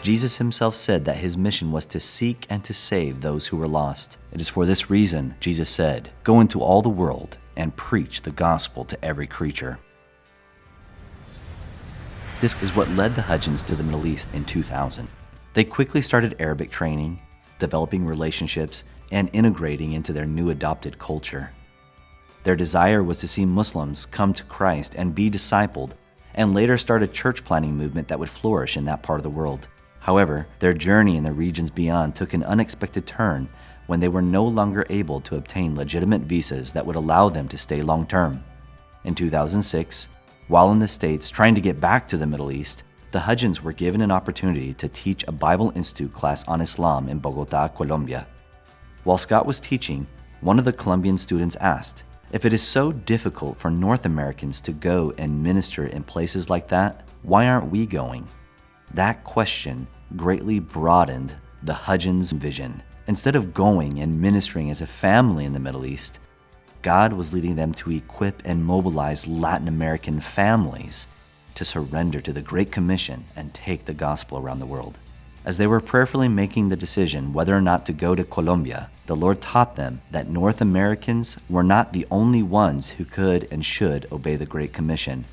Jesus himself said that his mission was to seek and to save those who were lost. It is for this reason Jesus said, "Go into all the world and preach the gospel to every creature." This is what led the Hudgens to the Middle East in 2000. They quickly started Arabic training, developing relationships, and integrating into their new adopted culture. Their desire was to see Muslims come to Christ and be discipled, and later start a church planting movement that would flourish in that part of the world. However, their journey in the regions beyond took an unexpected turn when they were no longer able to obtain legitimate visas that would allow them to stay long-term. In 2006, while in the States trying to get back to the Middle East, the Hudgens were given an opportunity to teach a Bible Institute class on Islam in Bogotá, Colombia. While Scott was teaching, one of the Colombian students asked, "If it is so difficult for North Americans to go and minister in places like that, why aren't we going?" That question greatly broadened the Hudgens' vision. Instead of going and ministering as a family in the Middle East, God was leading them to equip and mobilize Latin American families to surrender to the Great Commission and take the gospel around the world. As they were prayerfully making the decision whether or not to go to Colombia, the Lord taught them that North Americans were not the only ones who could and should obey the Great Commission.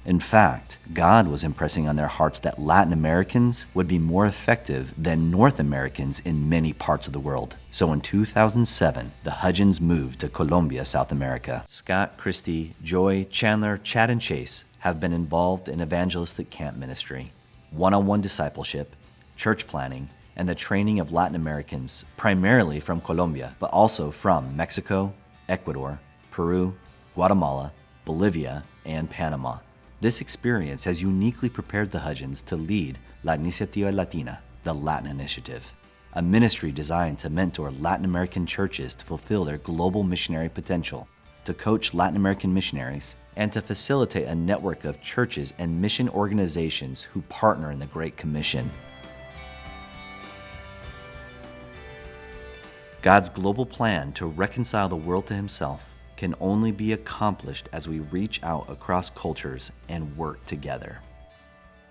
In fact, God was impressing on their hearts that Latin Americans would be more effective than North Americans in many parts of the world. So in 2007, the Hudgens moved to Colombia, South America. Scott, Kristi, Joy, Chandler, Chad, and Chase have been involved in evangelistic camp ministry, one-on-one discipleship, church planning, and the training of Latin Americans, primarily from Colombia, but also from Mexico, Ecuador, Peru, Guatemala, Bolivia, and Panama. This experience has uniquely prepared the Hudgens to lead La Iniciativa Latina, the Latin Initiative, a ministry designed to mentor Latin American churches to fulfill their global missionary potential, to coach Latin American missionaries, and to facilitate a network of churches and mission organizations who partner in the Great Commission. God's global plan to reconcile the world to himself can only be accomplished as we reach out across cultures and work together.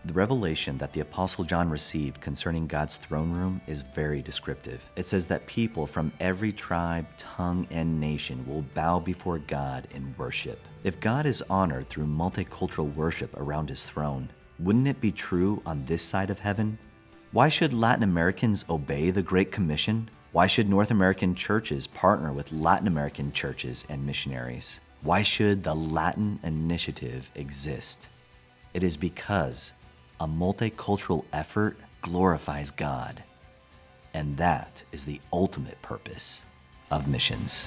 The revelation that the Apostle John received concerning God's throne room is very descriptive. It says that people from every tribe, tongue, and nation will bow before God in worship. If God is honored through multicultural worship around his throne, wouldn't it be true on this side of heaven? Why should Latin Americans obey the Great Commission? Why should North American churches partner with Latin American churches and missionaries? Why should the Latin Initiative exist? It is because a multicultural effort glorifies God, and that is the ultimate purpose of missions.